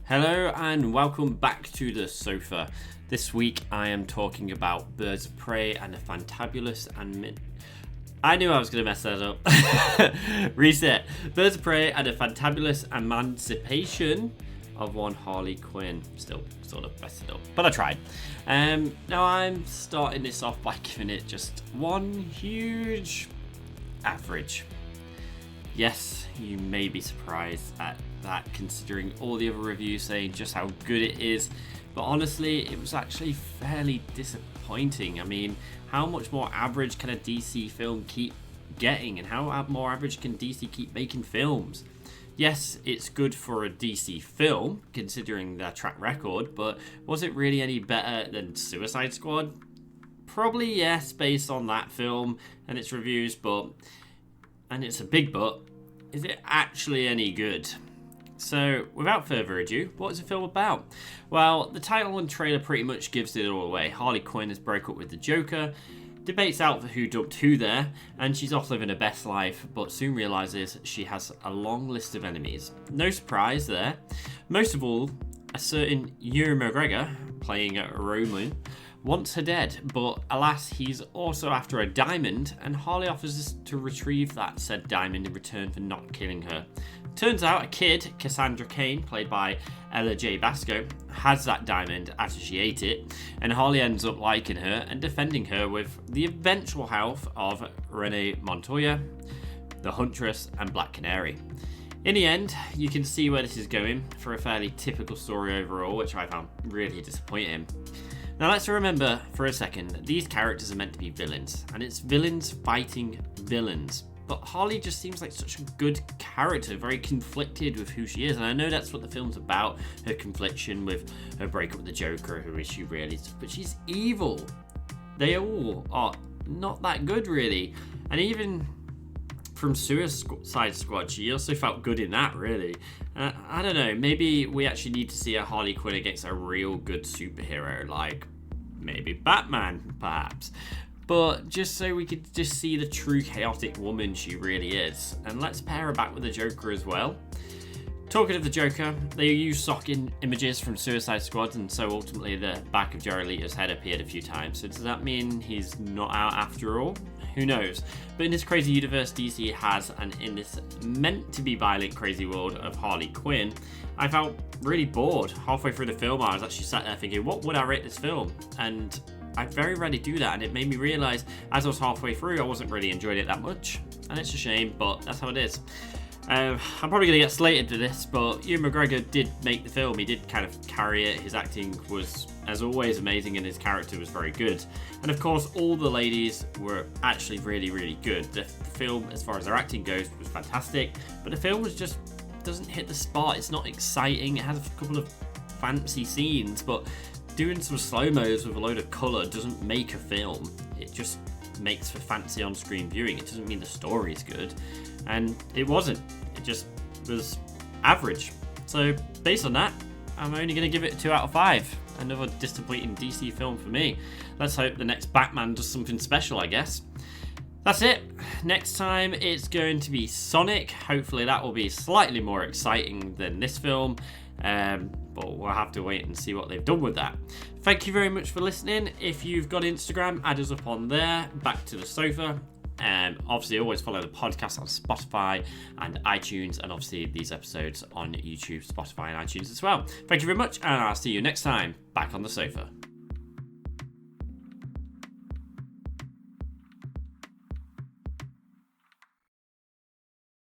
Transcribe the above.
Hello and welcome back to the sofa. This week I am talking about Birds of Prey and the Fantabulous and I knew I was going to mess that up. Reset. Birds of Prey and the Fantabulous Emancipation of one Harley Quinn. Still sort of messed it up, but I tried. Now I'm starting this off by giving it just one huge average. Yes, you may be surprised at that considering all the other reviews saying just how good it is, but honestly it was actually fairly disappointing. I mean, how much more average can a DC film keep getting, and how more average can DC keep making films? Yes, it's good for a DC film considering their track record, but was it really any better than Suicide Squad? Probably yes, based on that film and its reviews, and it's a big but, is it actually any good? So, without further ado, what is the film about? Well, the title and trailer pretty much gives it all away. Harley Quinn has broke up with the Joker, debates out for who dumped who there, and she's off living her best life, but soon realises she has a long list of enemies. No surprise there. Most of all, a certain Ewan McGregor, playing Roman, wants her dead, but alas, he's also after a diamond, and Harley offers to retrieve that said diamond in return for not killing her. Turns out a kid, Cassandra Cain, played by Ella J. Basco, has that diamond after she ate it, and Harley ends up liking her and defending her with the eventual help of Renee Montoya, the Huntress, and Black Canary. In the end, you can see where this is going for a fairly typical story overall, which I found really disappointing. Now let's remember for a second, these characters are meant to be villains, and it's villains fighting villains. But Harley just seems like such a good character, very conflicted with who she is, and I know that's what the film's about, her confliction with her breakup with the Joker, who is she really, but she's evil. They all are not that good really, and even from Suicide Squad, she also felt good in that really. I don't know, maybe we actually need to see a Harley Quinn against a real good superhero, like maybe Batman perhaps. But just so we could just see the true chaotic woman she really is. And let's pair her back with the Joker as well. Talking of the Joker, they used stock images from Suicide Squad, and so ultimately the back of Jared Leto's head appeared a few times. So does that mean he's not out after all? Who knows? But in this crazy universe DC has, and in this meant to be violent crazy world of Harley Quinn, I felt really bored. Halfway through the film I was actually sat there thinking, what would I rate this film? And I very rarely do that, and it made me realise as I was halfway through I wasn't really enjoying it that much, and it's a shame, but that's how it is. I'm probably going to get slated for this, but Ewan McGregor did make the film. He did kind of carry it. His acting was, as always, amazing, and his character was very good. And of course, all the ladies were actually really, really good. The film, as far as their acting goes, was fantastic, but the film was just doesn't hit the spot. It's not exciting. It has a couple of fancy scenes, but doing some slow-mos with a load of colour doesn't make a film. It just makes for fancy on-screen viewing. It doesn't mean the story's good. And it wasn't. It just was average. So based on that, I'm only going to give it a 2 out of 5. Another disappointing DC film for me. Let's hope the next Batman does something special, I guess. That's it. Next time it's going to be Sonic. Hopefully that will be slightly more exciting than this film. But we'll have to wait and see what they've done with that. Thank you very much for listening. If you've got Instagram, add us up on there. Back to the sofa. Obviously, always follow the podcast on Spotify and iTunes, and obviously these episodes on YouTube, Spotify, and iTunes as well. Thank you very much, and I'll see you next time back on the sofa.